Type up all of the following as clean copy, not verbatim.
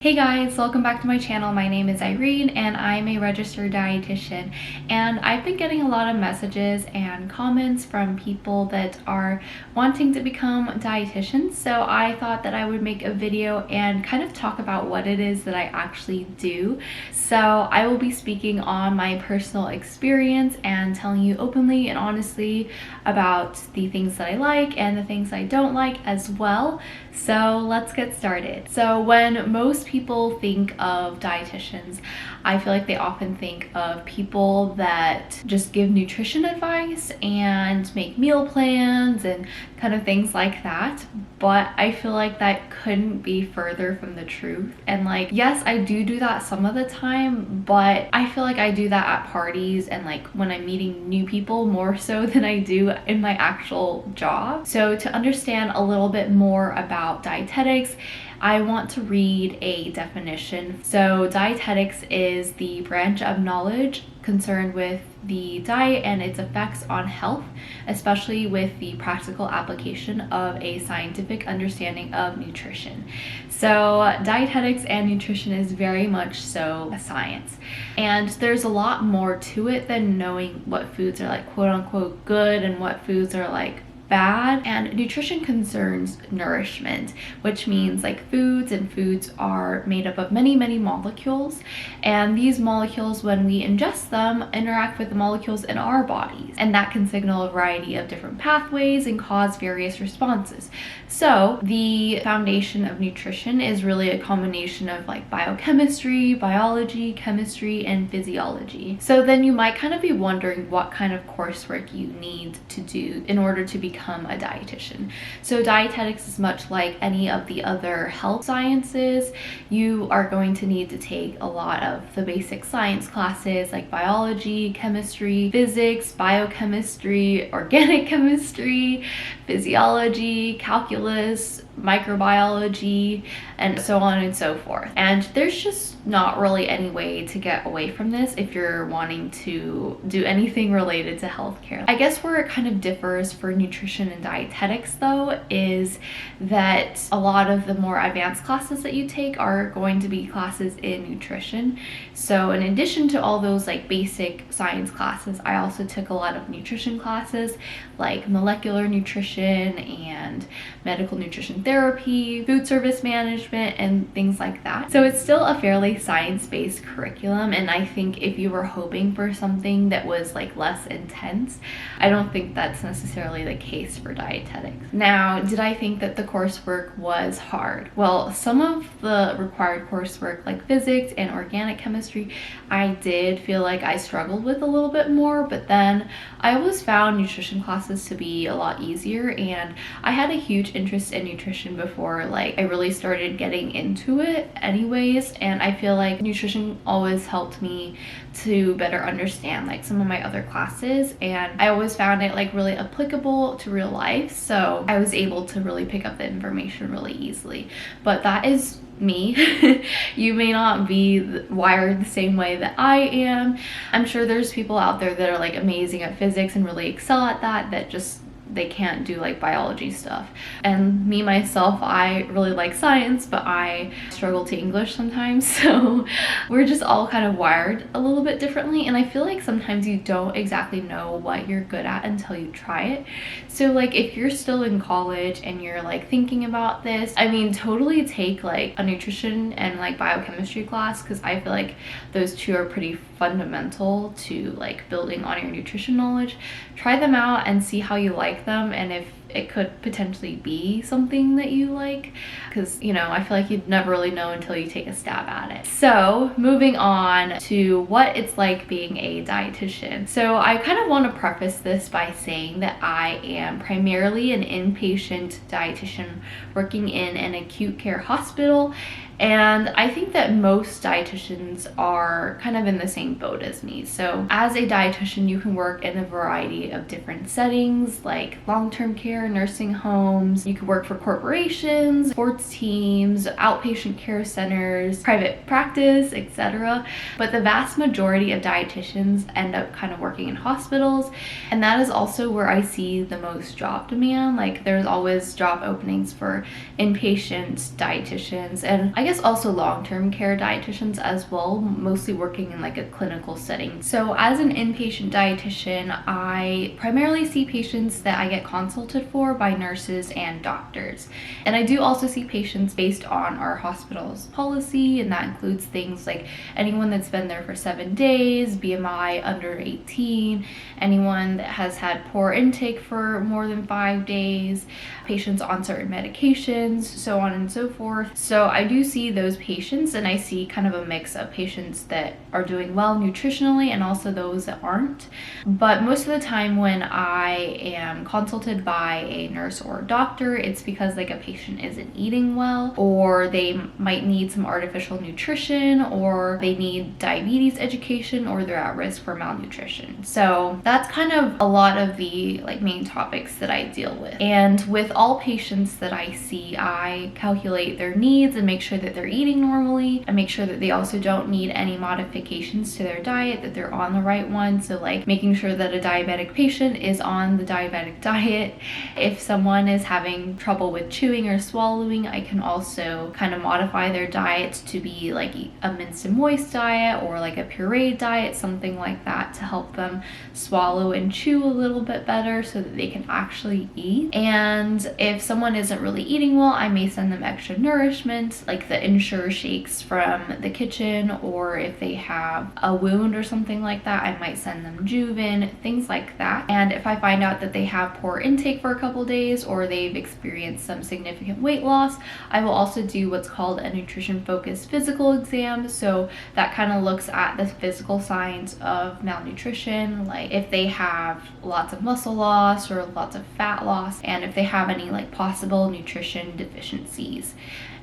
Hey guys, welcome back to my channel. My name is Irene and I'm a registered dietitian, and I've been getting a lot of messages and comments from people that are wanting to become dietitians, so I thought that I would make a video and kind of talk about what it is that I actually do. So I will be speaking on my personal experience and telling you openly and honestly about the things that I like and the things I don't like as well. So let's get started. So when most people think of dietitians, I feel like they often think of people that just give nutrition advice and make meal plans and kind of things like that. But I feel like that couldn't be further from the truth. And like, yes, I do that some of the time, but I feel like I do that at parties and like when I'm meeting new people more so than I do in my actual job. So to understand a little bit more about dietetics, I want to read a definition. So dietetics is the branch of knowledge concerned with the diet and its effects on health, especially with the practical application of a scientific understanding of nutrition. So dietetics and nutrition is very much so a science, and there's a lot more to it than knowing what foods are like quote unquote good and what foods are like bad. And nutrition concerns nourishment, which means like foods are made up of many molecules, and these molecules, when we ingest them, interact with the molecules in our bodies, and that can signal a variety of different pathways and cause various responses. So the foundation of nutrition is really a combination of like biochemistry, biology, chemistry, and physiology. So then you might kind of be wondering what kind of coursework you need to do in order to become a dietitian. So dietetics is much like any of the other health sciences. You are going to need to take a lot of the basic science classes like biology, chemistry, physics, biochemistry, organic chemistry, physiology, calculus, microbiology, and so on and so forth. And there's just not really any way to get away from this if you're wanting to do anything related to healthcare. I guess where it kind of differs for nutrition and dietetics though is that a lot of the more advanced classes that you take are going to be classes in nutrition. So in addition to all those like basic science classes, I also took a lot of nutrition classes like molecular nutrition and medical nutrition therapy, food service management, and things like that. So it's still a fairly science-based curriculum, and I think if you were hoping for something that was like less intense, I don't think that's necessarily the case for dietetics. Now, did I think that the coursework was hard? Well, some of the required coursework like physics and organic chemistry, I did feel like I struggled with a little bit more, but then I always found nutrition classes to be a lot easier, and I had a huge interest in nutrition before like I really started getting into it anyways, and I feel like nutrition always helped me to better understand like some of my other classes, and I always found it like really applicable to real life, so I was able to really pick up the information really easily. But that is me. You may not be wired the same way that I am. I'm sure there's people out there that are like amazing at physics and really excel at that just they can't do like biology stuff. And me myself, I really like science, but I struggle to English sometimes, so we're just all kind of wired a little bit differently, and I feel like sometimes you don't exactly know what you're good at until you try it. So like if you're still in college and you're like thinking about this, I mean totally take like a nutrition and like biochemistry class, because I feel like those two are pretty fundamental to like building on your nutrition knowledge. Try them out and see how you like them, and if it could potentially be something that you like, because you know, I feel like you'd never really know until you take a stab at it. So moving on to what it's like being a dietitian. So I kind of want to preface this by saying that I am primarily an inpatient dietitian working in an acute care hospital, and I think that most dietitians are kind of in the same boat as me. So as a dietitian, you can work in a variety of different settings like long-term care, care, nursing homes. You could work for corporations, sports teams, outpatient care centers, private practice, etc. But the vast majority of dietitians end up kind of working in hospitals, and that is also where I see the most job demand. Like, there's always job openings for inpatient dietitians, and I guess also long-term care dietitians as well, mostly working in like a clinical setting. So as an inpatient dietitian, I primarily see patients that I get consulted for by nurses and doctors. And I do also see patients based on our hospital's policy, and that includes things like anyone that's been there for 7 days, BMI under 18, anyone that has had poor intake for more than 5 days, patients on certain medications, so on and so forth. So I do see those patients, and I see kind of a mix of patients that are doing well nutritionally and also those that aren't. But most of the time when I am consulted by a nurse or a doctor, it's because like a patient isn't eating well, or they might need some artificial nutrition, or they need diabetes education, or they're at risk for malnutrition. So that's kind of a lot of the like main topics that I deal with. And with all patients that I see, I calculate their needs and make sure that they're eating normally. I make sure that they also don't need any modifications to their diet, that they're on the right one. So like making sure that a diabetic patient is on the diabetic diet. If someone is having trouble with chewing or swallowing, I can also kind of modify their diet to be like a minced and moist diet, or like a pureed diet, something like that, to help them swallow and chew a little bit better so that they can actually eat. And if someone isn't really eating well, I may send them extra nourishment, like the Ensure shakes from the kitchen, or if they have a wound or something like that, I might send them Juven, things like that. And if I find out that they have poor intake for a couple days, or they've experienced some significant weight loss, I will also do what's called a nutrition focused physical exam. So that kind of looks at the physical signs of malnutrition, like if they have lots of muscle loss or lots of fat loss, and if they have any like possible nutrition deficiencies.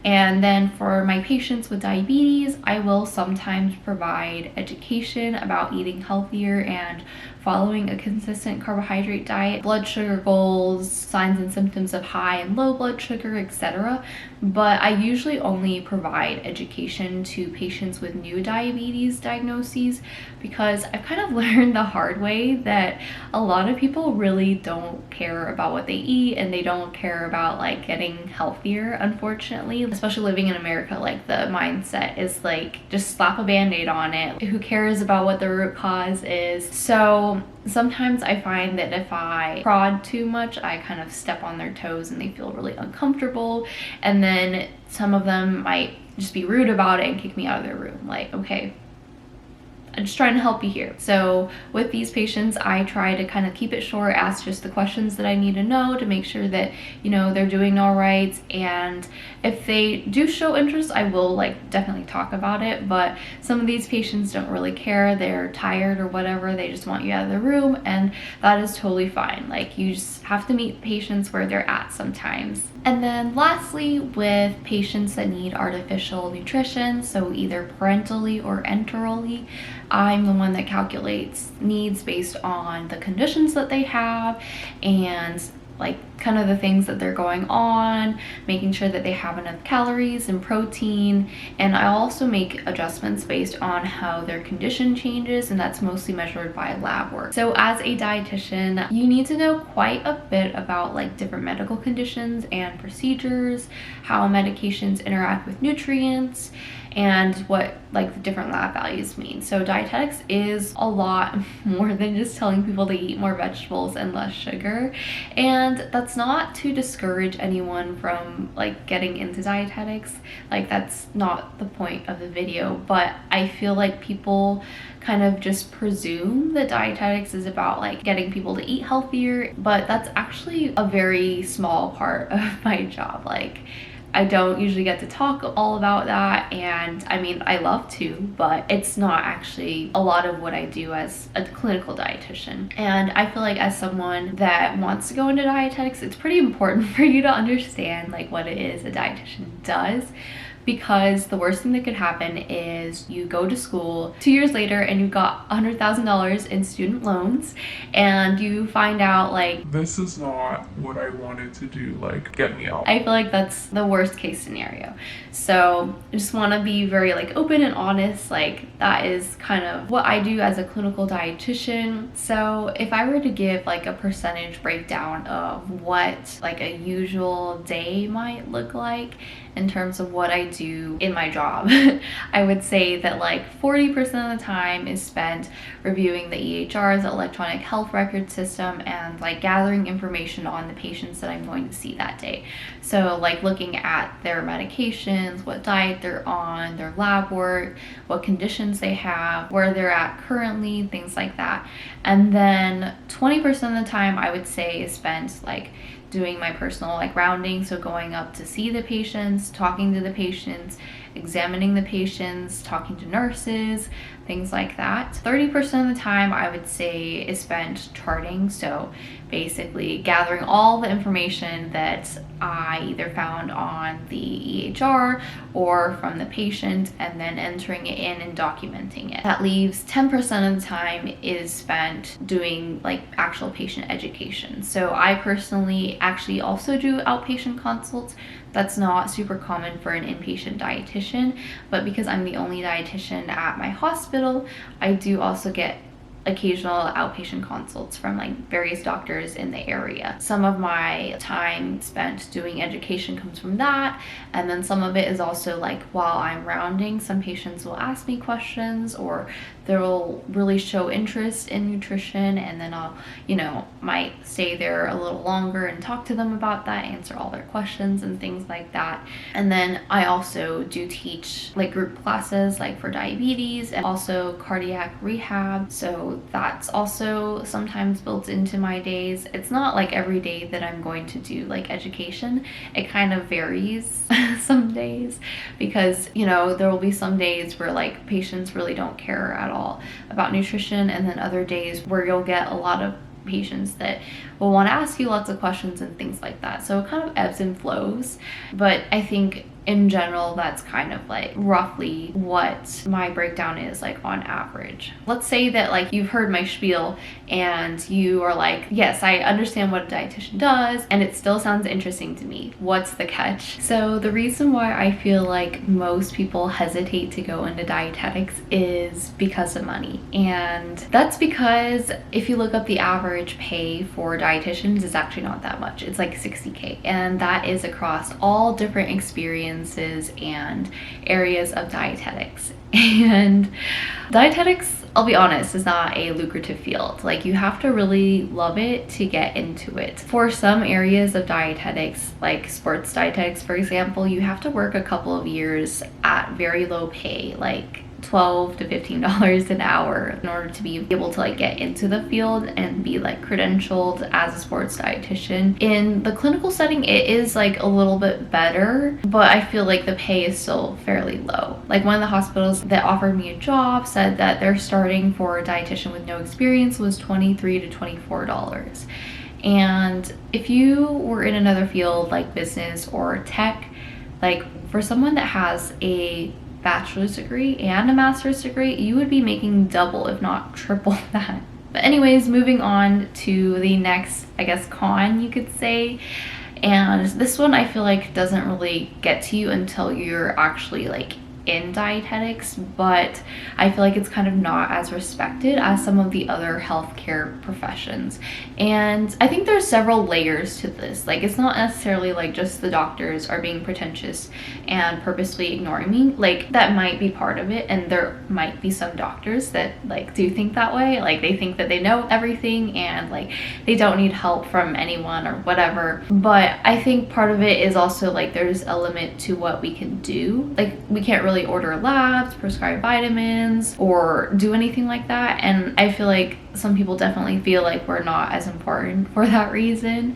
And then for my patients with diabetes, I will sometimes provide education about eating healthier and following a consistent carbohydrate diet, blood sugar goals, signs and symptoms of high and low blood sugar, etc. But I usually only provide education to patients with new diabetes diagnoses, because I've kind of learned the hard way that a lot of people really don't care about what they eat, and they don't care about like getting healthier, unfortunately. Especially living in America, like the mindset is like just slap a band-aid on it. Who cares about what the root cause is? So sometimes I find that if I prod too much, I kind of step on their toes and they feel really uncomfortable, and then some of them might just be rude about it and kick me out of their room. Like, okay, I'm just trying to help you here. So with these patients, I try to kind of keep it short, ask just the questions that I need to know to make sure that, you know, they're doing all right. And if they do show interest, I will like definitely talk about it. But some of these patients don't really care. They're tired or whatever. They just want you out of the room, and that is totally fine. Like, you just have to meet patients where they're at sometimes. And then lastly, with patients that need artificial nutrition, so either parentally or enterally, I'm the one that calculates needs based on the conditions that they have, and like kind of the things that they're going on, making sure that they have enough calories and protein. And I also make adjustments based on how their condition changes, and that's mostly measured by lab work. So as a dietitian, you need to know quite a bit about like different medical conditions and procedures, how medications interact with nutrients, and what like the different lab values mean. So dietetics is a lot more than just telling people to eat more vegetables and less sugar. And that's not to discourage anyone from like getting into dietetics. Like, that's not the point of the video, but I feel like people kind of just presume that dietetics is about like getting people to eat healthier, but that's actually a very small part of my job. Like, I don't usually get to talk all about that, and I mean, I love to, but it's not actually a lot of what I do as a clinical dietitian. And I feel like as someone that wants to go into dietetics, it's pretty important for you to understand like what it is a dietitian does, because the worst thing that could happen is you go to school 2 years later and you got $100,000 in student loans, and you find out like, this is not what I wanted to do, like, get me out. I feel like that's the worst case scenario. So I just want to be very like open and honest. Like, that is kind of what I do as a clinical dietitian. So if I were to give like a percentage breakdown of what like a usual day might look like in terms of what I do in my job, I would say that like 40% of the time is spent reviewing the EHRs, the electronic health record system, and like gathering information on the patients that I'm going to see that day. So like looking at their medications, what diet they're on, their lab work, what conditions they have, where they're at currently, things like that. And then 20% of the time I would say is spent like doing my personal like rounding, so going up to see the patients, talking to the patients, examining the patients, talking to nurses, things like that. 30% of the time I would say is spent charting, so basically gathering all the information that I either found on the EHR or from the patient and then entering it in and documenting it. That leaves 10% of the time is spent doing like actual patient education. So I personally actually also do outpatient consults. That's not super common for an inpatient dietitian, but because I'm the only dietitian at my hospital, I do also get occasional outpatient consults from like various doctors in the area. Some of my time spent doing education comes from that, and then some of it is also like while I'm rounding, some patients will ask me questions or they'll really show interest in nutrition, and then I'll, might stay there a little longer and talk to them about that, answer all their questions and things like that. And then I also do teach like group classes like for diabetes and also cardiac rehab, so that's also sometimes built into my days. It's not like every day that I'm going to do like education. It kind of varies some days, because there will be some days where like patients really don't care at all about nutrition, and then other days where you'll get a lot of patients that will want to ask you lots of questions and things like that. So it kind of ebbs and flows, but I think in general that's kind of like roughly what my breakdown is like on average. Let's say that like you've heard my spiel and you are like, yes, I understand what a dietitian does and it still sounds interesting to me. What's the catch? So the reason why I feel like most people hesitate to go into dietetics is because of money. And that's because if you look up the average pay for dietitians, it's actually not that much. It's like $60K, and that is across all different experiences and areas of dietetics. And dietetics, I'll be honest, is not a lucrative field. Like, you have to really love it to get into it. For some areas of dietetics, like sports dietetics, for example, you have to work a couple of years at very low pay, like $12 to $15 an hour, in order to be able to like get into the field and be like credentialed as a sports dietitian. In the clinical setting, it is like a little bit better, but I feel like the pay is still fairly low. Like, one of the hospitals that offered me a job said that their starting for a dietitian with no experience was $23 to $24. And if you were in another field like business or tech, like for someone that has a bachelor's degree and a master's degree, you would be making double, if not triple that. But anyways, moving on to the next, I guess, con you could say. And this one I feel like doesn't really get to you until you're actually like in dietetics, but I feel like it's kind of not as respected as some of the other healthcare professions. And I think there's several layers to this. Like, it's not necessarily like just the doctors are being pretentious and purposely ignoring me. Like, that might be part of it, and there might be some doctors that like do think that way. Like, they think that they know everything and like they don't need help from anyone or whatever. But I think part of it is also like there's a limit to what we can do. Like, we can't really order labs, prescribe vitamins, or do anything like that. And I feel like some people definitely feel like we're not as important for that reason.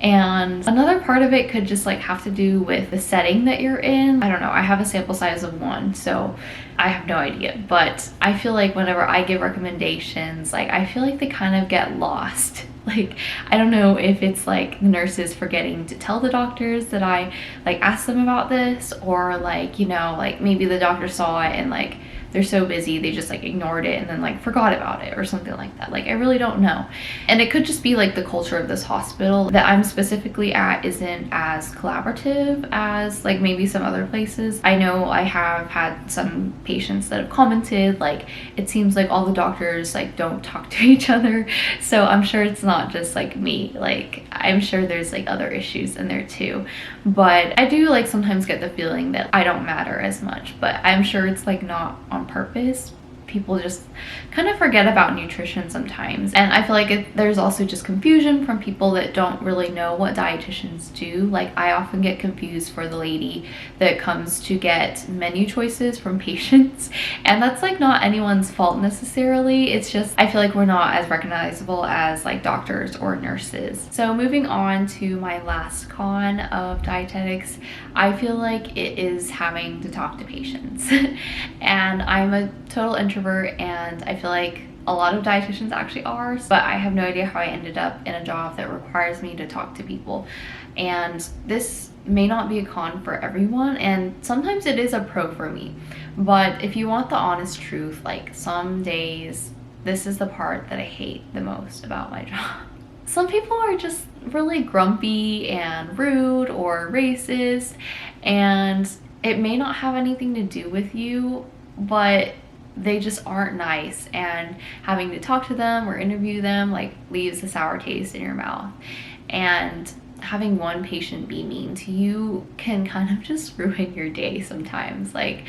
And another part of it could just like have to do with the setting that you're in. I don't know, I have a sample size of 1, so I have no idea. But I feel like whenever I give recommendations, like I feel like they kind of get lost Like, I don't know if it's like the nurses forgetting to tell the doctors that I like asked them about this, or like, you know, like maybe the doctor saw it and like they're so busy they just like ignored it and then like forgot about it or something like that. Like, I really don't know. And it could just be like the culture of this hospital that I'm specifically at isn't as collaborative as like maybe some other places. I know I have had some patients that have commented like it seems like all the doctors like don't talk to each other. So I'm sure it's not just like me. Like, I'm sure there's like other issues in there too. But I do like sometimes get the feeling that I don't matter as much, but I'm sure it's like not on purpose. People just kind of forget about nutrition sometimes. And I feel like there's also just confusion from people that don't really know what dietitians do. Like, I often get confused for the lady that comes to get menu choices from patients, and that's like not anyone's fault necessarily. It's just I feel like we're not as recognizable as like doctors or nurses. So moving on to my last con of dietetics, I feel like it is having to talk to patients. And I'm a total introvert, and I feel like a lot of dietitians actually are, but I have no idea how I ended up in a job that requires me to talk to people. And this may not be a con for everyone, and sometimes it is a pro for me. But if you want the honest truth, like some days this is the part that I hate the most about my job. Some people are just really grumpy and rude or racist, and it may not have anything to do with you, but they just aren't nice, and having to talk to them or interview them like leaves a sour taste in your mouth. And having one patient be mean to you can kind of just ruin your day sometimes. Like,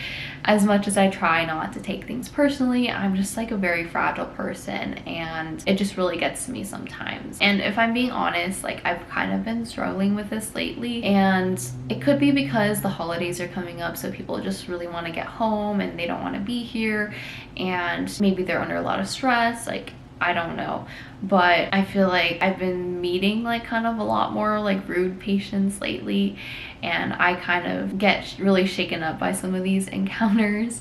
as much as I try not to take things personally, I'm just like a very fragile person, and it just really gets to me sometimes. And if I'm being honest, like I've kind of been struggling with this lately, and it could be because the holidays are coming up, so people just really want to get home and they don't want to be here, and maybe they're under a lot of stress. Like, I don't know, but I feel like I've been meeting like kind of a lot more like rude patients lately, and I kind of get really shaken up by some of these encounters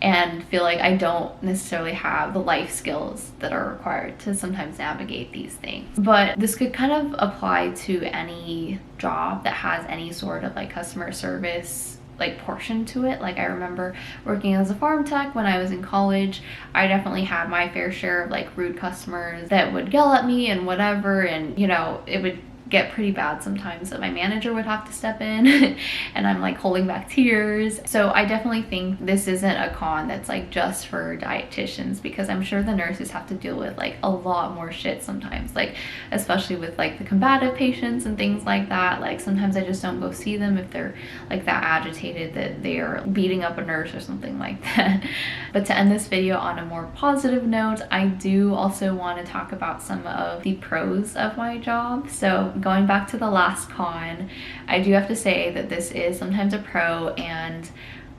and feel like I don't necessarily have the life skills that are required to sometimes navigate these things. But this could kind of apply to any job that has any sort of like customer service like portion to it. Like, I remember working as a farm tech when I was in college. I definitely had my fair share of like rude customers that would yell at me and whatever, and you know, it would get pretty bad sometimes that my manager would have to step in and I'm like holding back tears. So I definitely think this isn't a con that's like just for dietitians, because I'm sure the nurses have to deal with like a lot more shit sometimes, like especially with like the combative patients and things like that. Like, sometimes I just don't go see them if they're like that agitated that they are beating up a nurse or something like that. But to end this video on a more positive note, I do also want to talk about some of the pros of my job. So going back to the last con, I do have to say that this is sometimes a pro, and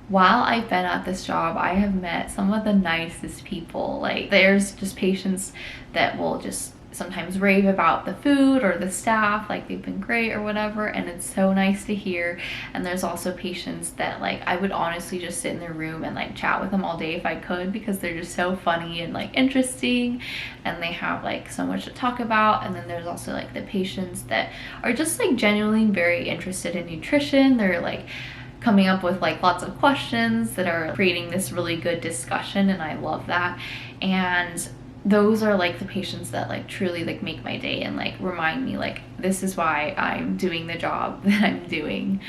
while I've been at this job, I have met some of the nicest people. Like, there's just patients that will just sometimes rave about the food or the staff, like they've been great or whatever, and it's so nice to hear. And there's also patients that like I would honestly just sit in their room and like chat with them all day if I could, because they're just so funny and like interesting, and they have like so much to talk about. And then there's also like the patients that are just like genuinely very interested in nutrition. They're like coming up with like lots of questions that are creating this really good discussion, and I love that. And those are like the patients that like truly like make my day and like remind me like this is why I'm doing the job that I'm doing.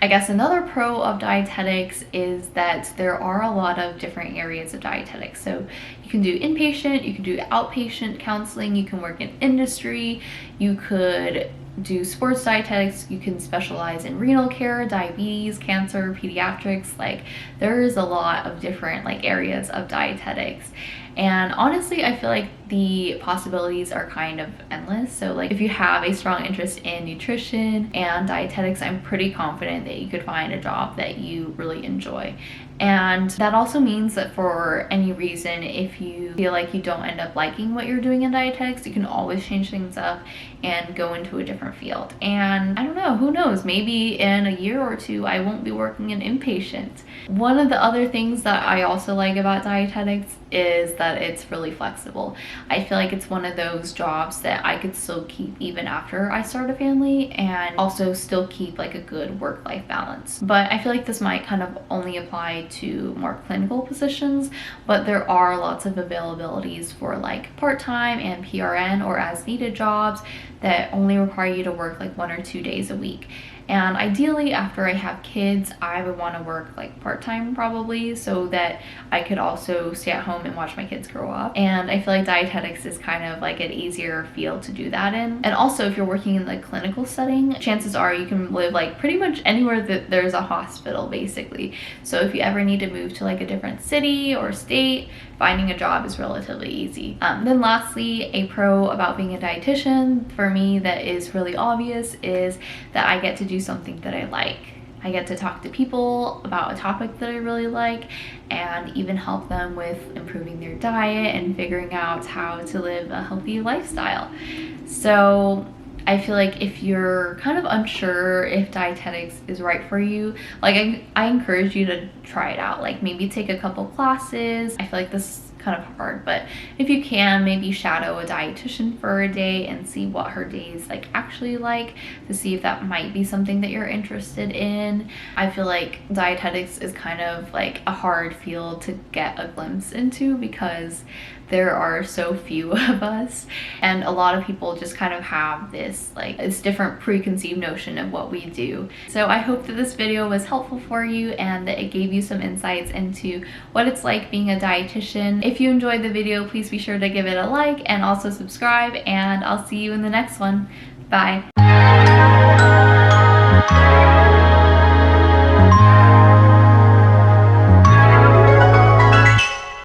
I guess another pro of dietetics is that there are a lot of different areas of dietetics. So you can do inpatient, you can do outpatient counseling, you can work in industry, you could do sports dietetics, you can specialize in renal care, diabetes, cancer, pediatrics. Like, there is a lot of different like areas of dietetics. And honestly, I feel like the possibilities are kind of endless. So like, if you have a strong interest in nutrition and dietetics, I'm pretty confident that you could find a job that you really enjoy. And that also means that for any reason, if you feel like you don't end up liking what you're doing in dietetics, you can always change things up and go into a different field. And I don't know, who knows, maybe in a year or two I won't be working in inpatient. One of the other things that I also like about dietetics is that it's really flexible. I feel like it's one of those jobs that I could still keep even after I start a family and also still keep like a good work-life balance. But I feel like this might kind of only apply to more clinical positions, but there are lots of availabilities for like part-time and PRN or as needed jobs that only require you to work like 1 or 2 days a week. And ideally, after I have kids, I would want to work like part-time probably, so that I could also stay at home and watch my kids grow up. And I feel like dietetics is kind of like an easier field to do that in. And also, if you're working in the clinical setting, chances are you can live like pretty much anywhere that there's a hospital basically. So if you ever need to move to like a different city or state, finding a job is relatively easy. Then lastly, a pro about being a dietitian for me that is really obvious is that I get to do something that I like. I get to talk to people about a topic that I really like and even help them with improving their diet and figuring out how to live a healthy lifestyle. So I feel like if you're kind of unsure if dietetics is right for you, like I encourage you to try it out. Like maybe take a couple classes. I feel like this is kind of hard, but if you can, maybe shadow a dietitian for a day and see what her days like actually like, to see if that might be something that you're interested in. I feel like dietetics is kind of like a hard field to get a glimpse into because there are so few of us, and a lot of people just kind of have this different preconceived notion of what we do. So I hope that this video was helpful for you and that it gave you some insights into what it's like being a dietitian. If you enjoyed the video, please be sure to give it a like and also subscribe, and I'll see you in the next one. Bye.